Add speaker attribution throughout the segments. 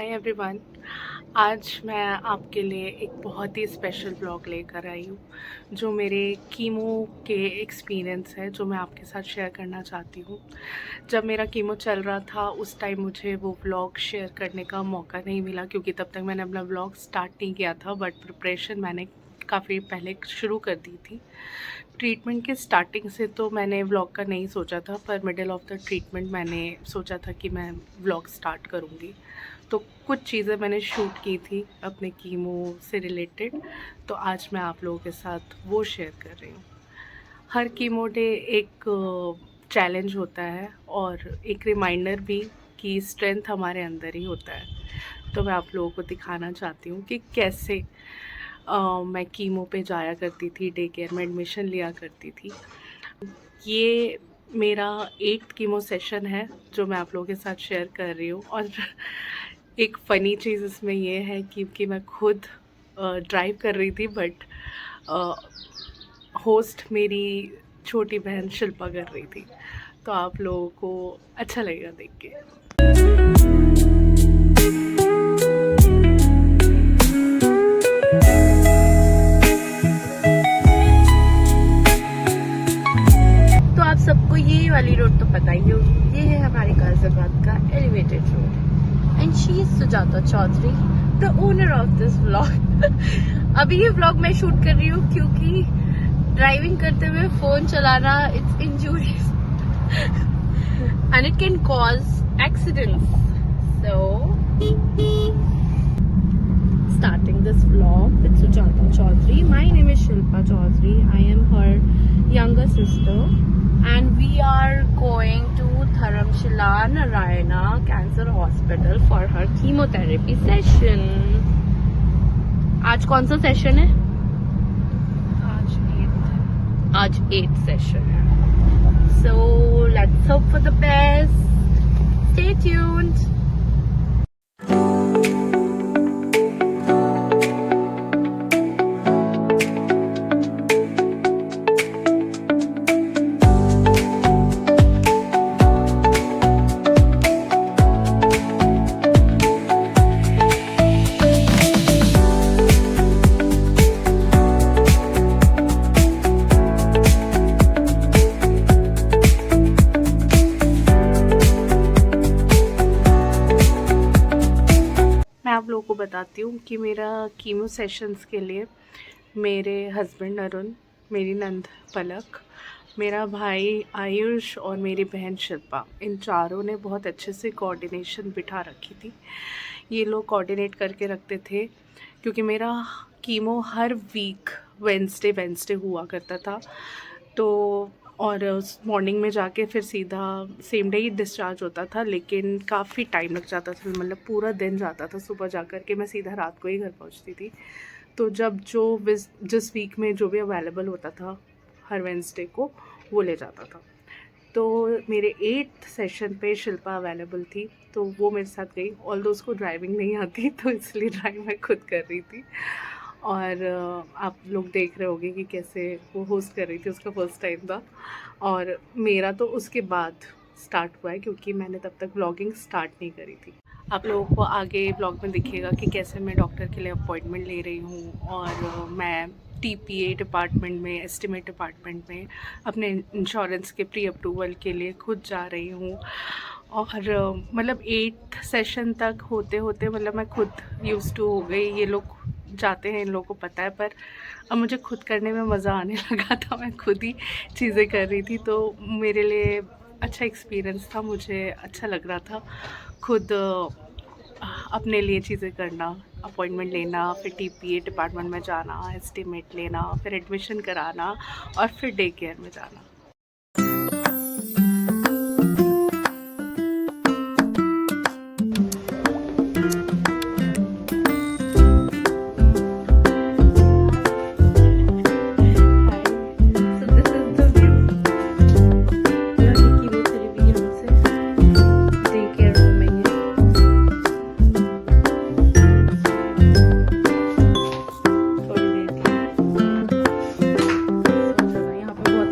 Speaker 1: Hi everyone. आज मैं आपके लिए एक बहुत ही स्पेशल ब्लॉग लेकर आई हूँ जो मेरे कीमो के एक्सपीरियंस है, जो मैं आपके साथ शेयर करना चाहती हूँ। जब मेरा कीमो चल रहा था उस टाइम मुझे वो ब्लॉग शेयर करने का मौका नहीं मिला क्योंकि तब तक मैंने अपना ब्लॉग स्टार्ट नहीं किया था, बट प्रिपरेशन मैंने काफ़ी पहले शुरू कर दी थी। ट्रीटमेंट के स्टार्टिंग से तो मैंने व्लॉग का नहीं सोचा था, पर मिडिल ऑफ द ट्रीटमेंट मैंने सोचा था कि मैं व्लॉग स्टार्ट करूँगी। तो कुछ चीज़ें मैंने शूट की थी अपने कीमो से रिलेटेड, तो आज मैं आप लोगों के साथ वो शेयर कर रही हूँ। हर कीमो डे एक चैलेंज होता है और एक रिमाइंडर भी कि स्ट्रेंथ हमारे अंदर ही होता है। तो मैं आप लोगों को दिखाना चाहती हूँ कि कैसे मैं कीमो पे जाया करती थी, डे केयर में एडमिशन लिया करती थी। ये मेरा 8th कीमो सेशन है जो मैं आप लोगों के साथ शेयर कर रही हूँ। और एक फ़नी चीज़ इसमें ये है कि मैं खुद ड्राइव कर रही थी, बट होस्ट मेरी छोटी बहन शिल्पा कर रही थी। तो आप लोगों को अच्छा लगेगा देख के। तो आप सबको ये वाली रोड तो पता ही होगी, ये है हमारे गाजियाबाद का elevated road and she is Sujata Chaudhary, the owner of this vlog. अभी ये व्लॉग मैं शूट कर रही हूँ क्योंकि ड्राइविंग करते हुए फोन चलाना it's injurious and it can cause accidents. So starting this vlog with Sujata Chaudhary. My name is Shilpa Chaudhary. I am her younger sister and we are going to Dharamshila Narayana Cancer Hospital for her chemotherapy session. आज कौन सा session है? आज 8th session है। So let's hope for the best. Stay tuned. आप लोगों को बताती हूँ कि मेरा कीमो सेशंस के लिए मेरे हस्बैंड अरुण, मेरी नंद पलक, मेरा भाई आयुष और मेरी बहन शिल्पा, इन चारों ने बहुत अच्छे से कोऑर्डिनेशन बिठा रखी थी। ये लोग कोऑर्डिनेट करके रखते थे क्योंकि मेरा कीमो हर वीक वेंसडे हुआ करता था। तो और मॉर्निंग में जाके फिर सीधा सेम डे ही डिस्चार्ज होता था, लेकिन काफ़ी टाइम लग जाता था, मतलब पूरा दिन जाता था। सुबह जा कर के मैं सीधा रात को ही घर पहुंचती थी। तो जब जिस वीक में जो भी अवेलेबल होता था हर वेंसडे को वो ले जाता था। तो मेरे 8th सेशन पे शिल्पा अवेलेबल थी तो वो मेरे साथ गई। ऑल्दो उसको ड्राइविंग नहीं आती तो इसलिए ड्राइव मैं खुद कर रही थी। और आप लोग देख रहे होंगे कि कैसे वो होस्ट कर रही थी, उसका फर्स्ट टाइम था। और मेरा तो उसके बाद स्टार्ट हुआ है क्योंकि मैंने तब तक व्लॉगिंग स्टार्ट नहीं करी थी। आप लोगों को आगे व्लॉग में दिखेगा कि कैसे मैं डॉक्टर के लिए अपॉइंटमेंट ले रही हूँ और मैं TPA डिपार्टमेंट में, एस्टिमेट डिपार्टमेंट में अपने इंश्योरेंस के प्री अप्रूवल के लिए खुद जा रही हूँ। और मतलब 8th सेशन तक होते होते मतलब मैं खुद यूज़ टू हो गई। ये लोग जाते हैं, इन लोगों को पता है, पर अब मुझे खुद करने में मज़ा आने लगा था। मैं खुद ही चीज़ें कर रही थी तो मेरे लिए अच्छा एक्सपीरियंस था, मुझे अच्छा लग रहा था खुद अपने लिए चीज़ें करना, अपॉइंटमेंट लेना, फिर TPA डिपार्टमेंट में जाना, एस्टिमेट लेना, फिर एडमिशन कराना और फिर डे केयर में जाना।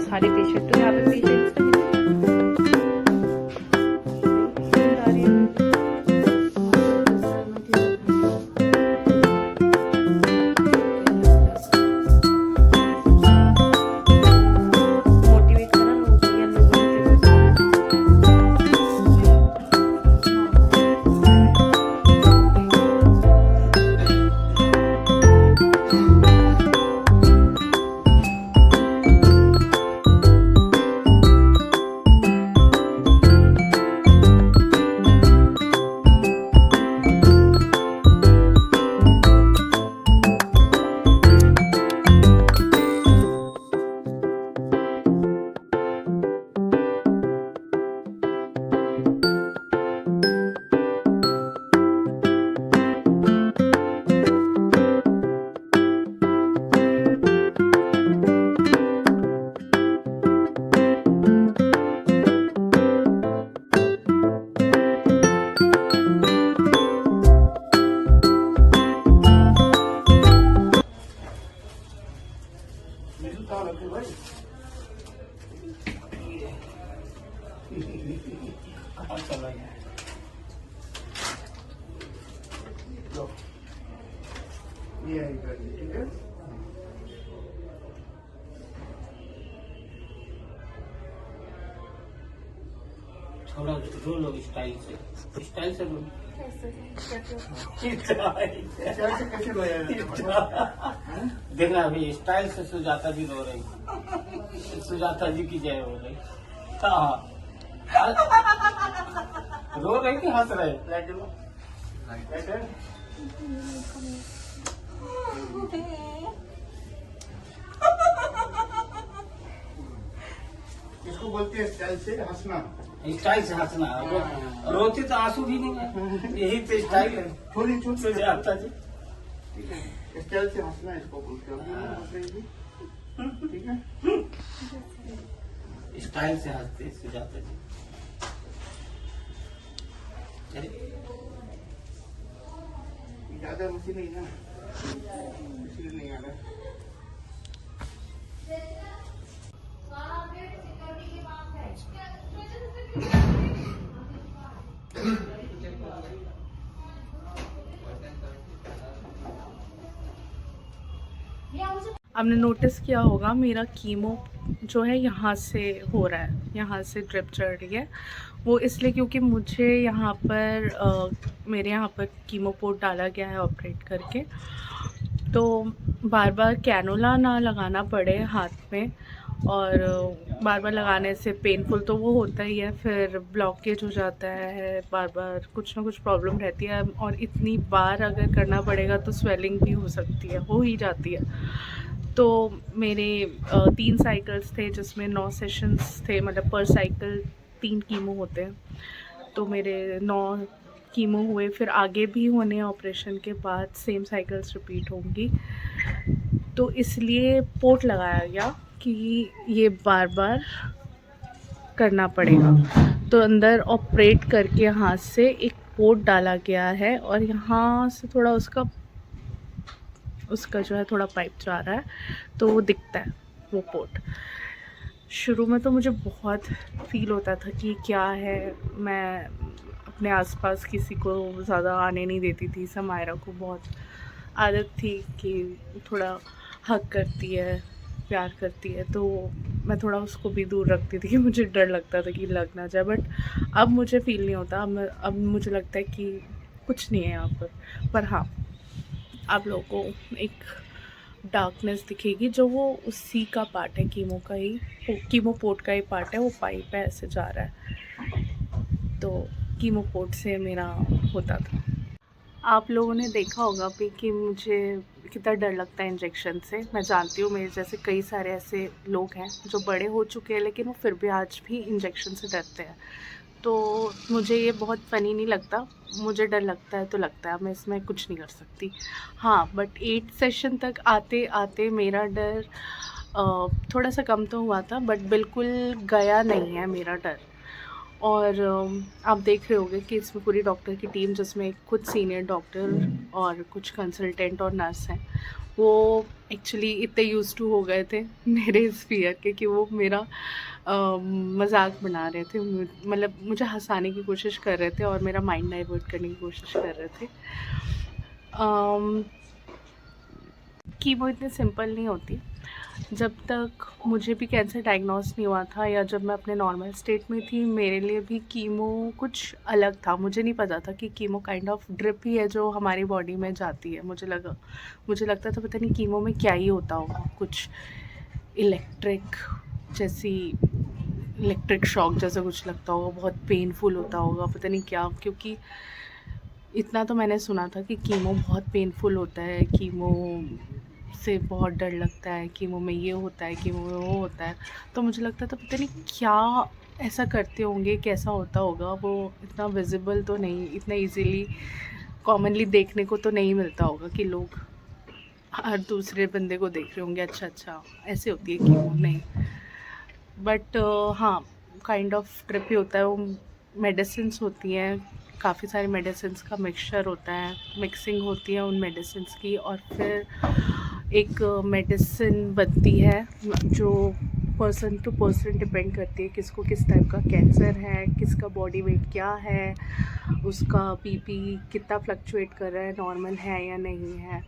Speaker 1: सारे पेशेंट
Speaker 2: ये आई कर दी, ठीक है।
Speaker 3: थोड़ा रो लो स्टाइल से रो।
Speaker 2: कैसे कैसे रोया?
Speaker 3: देखना अभी स्टाइल से सुजाता जी रो रही, सुजाता जी की जय हो रही। हाँ रो रहे कि हंस रहे?
Speaker 2: लाइट लो, लाइट है। इसको बोलते हैं स्टाइल से हंसना।
Speaker 3: स्टाइल से हंसना। रोती तो आंसू भी नहीं है, यही तो स्टाइल है
Speaker 2: थोड़ी छूट
Speaker 3: सुजाता जी।
Speaker 2: ठीक है, स्टाइल से हंसना इसको बोलते हैं, ठीक है।
Speaker 3: स्टाइल से हंसते सुजाता जी।
Speaker 2: ज्यादा मुझे नहीं ना, इसलिए नहीं आ रहा।
Speaker 1: आपने नोटिस किया होगा मेरा कीमो जो है यहाँ से हो रहा है, यहाँ से ड्रिप चढ़ रही है। वो इसलिए क्योंकि मुझे यहाँ पर मेरे यहाँ पर कीमो पोर्ट डाला गया है ऑपरेट करके, तो बार बार कैनुला ना लगाना पड़े हाथ में, और बार बार लगाने से पेनफुल तो वो होता ही है, फिर ब्लॉकेज हो जाता है, बार बार कुछ ना कुछ प्रॉब्लम रहती है, और इतनी बार अगर करना पड़ेगा तो स्वेलिंग भी हो सकती है, हो ही जाती है। तो मेरे 3 साइकिल्स थे जिसमें 9 सेशंस थे, मतलब पर साइकिल 3 कीमो होते हैं, तो मेरे 9 कीमो हुए, फिर आगे भी होने ऑपरेशन के बाद सेम साइकिल्स रिपीट होंगी, तो इसलिए पोर्ट लगाया गया कि ये बार बार करना पड़ेगा। तो अंदर ऑपरेट करके हाथ से एक पोर्ट डाला गया है, और यहाँ से थोड़ा उसका जो है थोड़ा पाइप जा रहा है, तो वो दिखता है वो पोर्ट। शुरू में तो मुझे बहुत फील होता था कि क्या है, मैं अपने आसपास किसी को ज़्यादा आने नहीं देती थी। समायरा को बहुत आदत थी कि थोड़ा हग करती है, प्यार करती है, तो मैं थोड़ा उसको भी दूर रखती थी कि मुझे डर लगता था कि लग ना जाए। बट अब मुझे फील नहीं होता, अब मुझे लगता है कि कुछ नहीं है यहाँ पर हाँ, आप लोगों को एक डार्कनेस दिखेगी जो वो उसी का पार्ट है, कीमो पोर्ट का ही पार्ट है, वो पाइप है ऐसे जा रहा है, तो कीमो पोर्ट से मेरा होता था। आप लोगों ने देखा होगा भी कि मुझे कितना डर लगता है इंजेक्शन से। मैं जानती हूँ मेरे जैसे कई सारे ऐसे लोग हैं जो बड़े हो चुके हैं, लेकिन वो फिर भी आज भी इंजेक्शन से डरते हैं। तो मुझे ये बहुत फ़नी नहीं लगता, मुझे डर लगता है तो लगता है, मैं इसमें कुछ नहीं कर सकती। हाँ, बट 8 सेशन तक आते आते मेरा डर थोड़ा सा कम तो हुआ था, बट बिल्कुल गया नहीं है मेरा डर। और आप देख रहे होंगे कि इसमें पूरी डॉक्टर की टीम, जिसमें खुद सीनियर डॉक्टर और कुछ कंसल्टेंट और नर्स हैं, वो एक्चुअली इतने यूज़ टू हो गए थे मेरे इस फियर के कि वो मेरा मजाक बना रहे थे, मतलब मुझे हंसाने की कोशिश कर रहे थे और मेरा माइंड डाइवर्ट करने की कोशिश कर रहे थे। कीमो इतनी सिंपल नहीं होती। जब तक मुझे भी कैंसर डायग्नोस नहीं हुआ था, या जब मैं अपने नॉर्मल स्टेट में थी, मेरे लिए भी कीमो कुछ अलग था। मुझे नहीं पता था कि कीमो काइंड ऑफ ड्रिप ही है जो हमारी बॉडी में जाती है। मुझे लगता था पता नहीं कीमो में क्या ही होता होगा, कुछ इलेक्ट्रिक शॉक जैसा कुछ लगता होगा, बहुत पेनफुल होता होगा, पता नहीं क्या। क्योंकि इतना तो मैंने सुना था कि कीमो बहुत पेनफुल होता है, कीमो से बहुत डर लगता है, कीमो में ये होता है, कीमो में वो होता है। तो मुझे लगता था पता नहीं क्या ऐसा करते होंगे, कैसा होता होगा। वो इतना विजिबल तो नहीं, इतना इजीली कॉमनली देखने को तो नहीं मिलता होगा कि लोग हर दूसरे बंदे को देख रहे होंगे, अच्छा ऐसे होती है कीमो, नहीं। बट हाँ, काइंड ऑफ ट्रिप ही होता है। वो मेडिसिन्स होती हैं, काफ़ी सारी मेडिसिन्स का मिक्सचर होता है, मिक्सिंग होती है उन मेडिसिन्स की, और फिर एक मेडिसिन बनती है जो पर्सन टू पर्सन डिपेंड करती है, किसको किस टाइप का कैंसर है, किसका बॉडी वेट क्या है, उसका बीपी कितना फ्लक्चुएट कर रहा है, नॉर्मल है या नहीं है।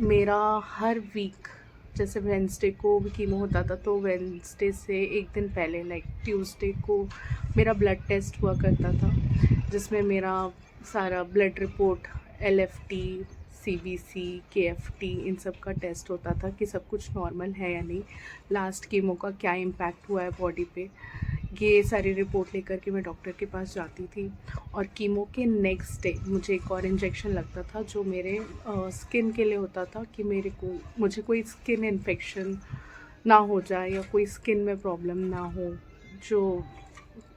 Speaker 1: मेरा हर वीक जैसे वेंसडे को भी कीमो होता था, तो वेंसडे से एक दिन पहले लाइक ट्यूसडे को मेरा ब्लड टेस्ट हुआ करता था, जिसमें मेरा सारा blood report LFT, CBC, KFT इन सब का टेस्ट होता था कि सब कुछ नॉर्मल है या नहीं, लास्ट कीमो का क्या इम्पैक्ट हुआ है बॉडी पे। ये सारी रिपोर्ट लेकर के मैं डॉक्टर के पास जाती थी। और कीमो के नेक्स्ट डे मुझे एक और इंजेक्शन लगता था जो मेरे स्किन के लिए होता था कि मुझे कोई स्किन इन्फेक्शन ना हो जाए या कोई स्किन में प्रॉब्लम ना हो, जो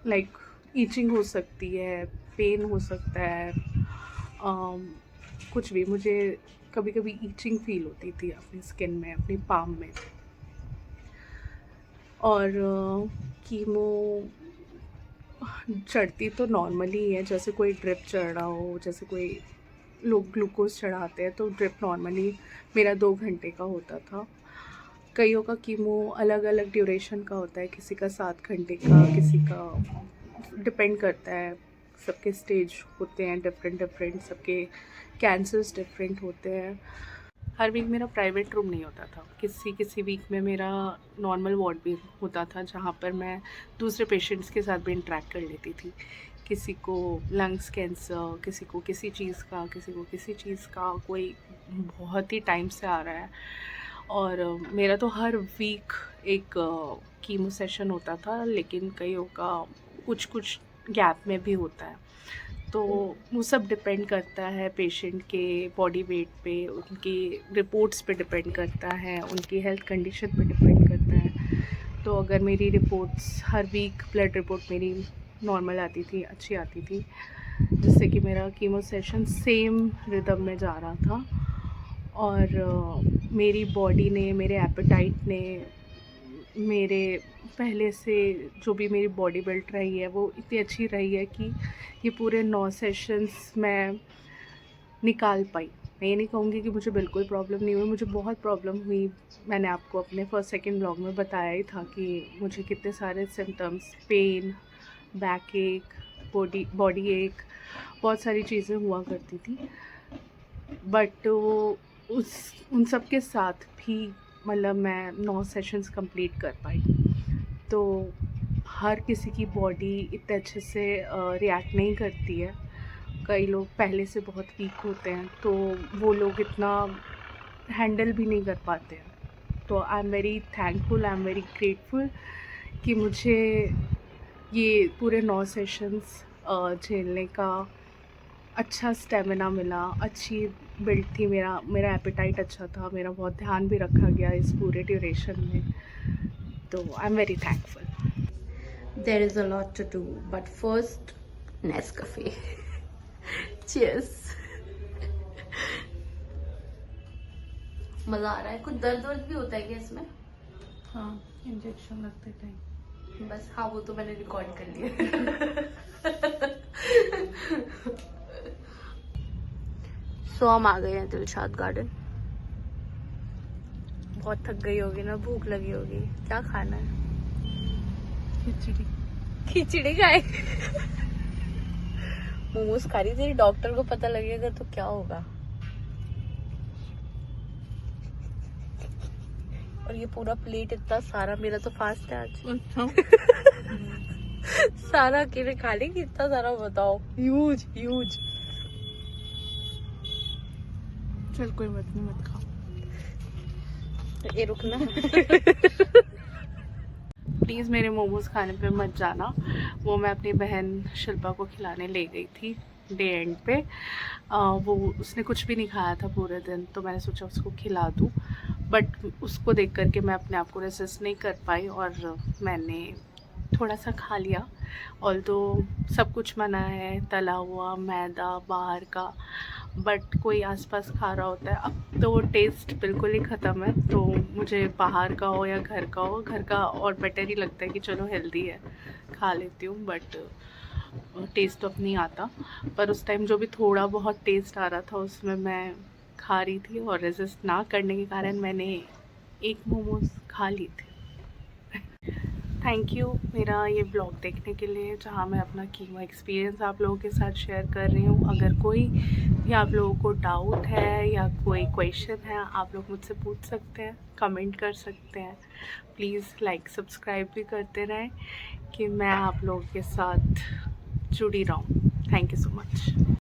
Speaker 1: लाइक ईचिंग हो सकती है, पेन हो सकता है, कुछ भी। मुझे कभी कभी ईचिंग फील होती थी अपनी स्किन में, अपनी पाम में। और कीमो चढ़ती तो नॉर्मली है, जैसे कोई ड्रिप चढ़ रहा हो, जैसे कोई लोग ग्लूकोज चढ़ाते हैं तो ड्रिप नॉर्मली मेरा 2 घंटे का होता था। कईयों का कीमो अलग अलग ड्यूरेशन का होता है, किसी का 7 घंटे का, किसी का डिपेंड करता है, सबके स्टेज होते हैं डिफरेंट, सबके कैंसर्स डिफरेंट होते हैं। हर वीक मेरा प्राइवेट रूम नहीं होता था, किसी वीक में मेरा नॉर्मल वार्ड भी होता था, जहाँ पर मैं दूसरे पेशेंट्स के साथ भी इंटरेक्ट कर लेती थी। किसी को लंग्स कैंसर, किसी को किसी चीज़ का, किसी को किसी चीज़ का, कोई बहुत ही टाइम से आ रहा है। और मेरा तो हर वीक एक कीमो सेशन होता था, लेकिन कईयों का कुछ गैप में भी होता है। तो वो सब डिपेंड करता है पेशेंट के बॉडी वेट पे, उनकी रिपोर्ट्स पे डिपेंड करता है, उनकी हेल्थ कंडीशन पे डिपेंड करता है। तो अगर मेरी रिपोर्ट्स हर वीक ब्लड रिपोर्ट मेरी नॉर्मल आती थी, अच्छी आती थी, जिससे कि मेरा कीमो सेशन सेम रिदम में जा रहा था। और मेरी बॉडी ने, मेरे एपेटाइट ने, मेरे पहले से जो भी मेरी बॉडी बिल्ड रही है वो इतनी अच्छी रही है कि ये पूरे 9 सेशंस मैं निकाल पाई। मैं ये नहीं कहूँगी कि मुझे बिल्कुल प्रॉब्लम नहीं हुई, मुझे बहुत प्रॉब्लम हुई। मैंने आपको अपने फर्स्ट सेकंड ब्लॉग में बताया ही था कि मुझे कितने सारे सिम्टम्स, पेन, बैक एक, बॉडी एक, बहुत सारी चीज़ें हुआ करती थी। बट उन सब के साथ भी मतलब मैं 9 सेशंस कंप्लीट कर पाई। तो हर किसी की बॉडी इतने अच्छे से रिएक्ट नहीं करती है। कई लोग पहले से बहुत वीक होते हैं, तो वो लोग इतना हैंडल भी नहीं कर पाते हैं। तो I am very thankful, I am very grateful कि मुझे ये पूरे 9 सेशंस झेलने का अच्छा स्टेमिना मिला, अच्छी बिल्ड थी, मेरा एपेटाइट अच्छा था, मेरा बहुत ध्यान भी रखा गया इस पूरे ड्यूरेशन में। तो I am very thankful.
Speaker 4: There is a lot to do, but first, Nescafe. Cheers. मजा आ रहा है। कुछ दर्द भी होता है क्या इसमें?
Speaker 1: हाँ, इंजेक्शन लगते टाइम।
Speaker 4: बस हाँ, वो तो मैंने रिकॉर्ड कर लिया। सो हम आ गए हैं दिलशाद गार्डन। बहुत थक गई होगी ना, भूख लगी होगी। क्या खाना है? खिचड़ी खाए। मोमोज खा रही थी। डॉक्टर को पता लगेगा तो क्या होगा। और ये पूरा प्लेट इतना सारा, मेरा तो फास्ट है आज। सारा अकेले खा लेंगे इतना सारा? बताओ। Huge huge.
Speaker 1: चल कोई बात नहीं, मत खाओ।
Speaker 4: ये रुकना।
Speaker 1: प्लीज़ मेरे मोमोज़ खाने पे मत जाना। वो मैं अपनी बहन शिल्पा को खिलाने ले गई थी डे एंड पे। वो उसने कुछ भी नहीं खाया था पूरे दिन, तो मैंने सोचा उसको खिला दूँ। बट उसको देख करके मैं अपने आप को रेसिस्ट नहीं कर पाई और मैंने थोड़ा सा खा लिया। ऑल्दो सब कुछ मना है, तला हुआ, मैदा, बाहर का, बट कोई आसपास खा रहा होता है। अब तो वो टेस्ट बिल्कुल ही ख़त्म है, तो मुझे बाहर का हो या घर का हो, घर का और बेटर ही लगता है कि चलो हेल्दी है, खा लेती हूँ। बट टेस्ट तो अब नहीं आता। पर उस टाइम जो भी थोड़ा बहुत टेस्ट आ रहा था उसमें मैं खा रही थी, और रेजिस्ट ना करने के कारण मैंने एक मोमोज खा ली थी। थैंक यू मेरा ये ब्लॉग देखने के लिए, जहाँ मैं अपना कीमो एक्सपीरियंस आप लोगों के साथ शेयर कर रही हूँ। अगर कोई भी आप लोगों को डाउट है या कोई क्वेश्चन है, आप लोग मुझसे पूछ सकते हैं, कमेंट कर सकते हैं। प्लीज़ लाइक सब्सक्राइब भी करते रहें कि मैं आप लोगों के साथ जुड़ी रहूँ। Thank you so much.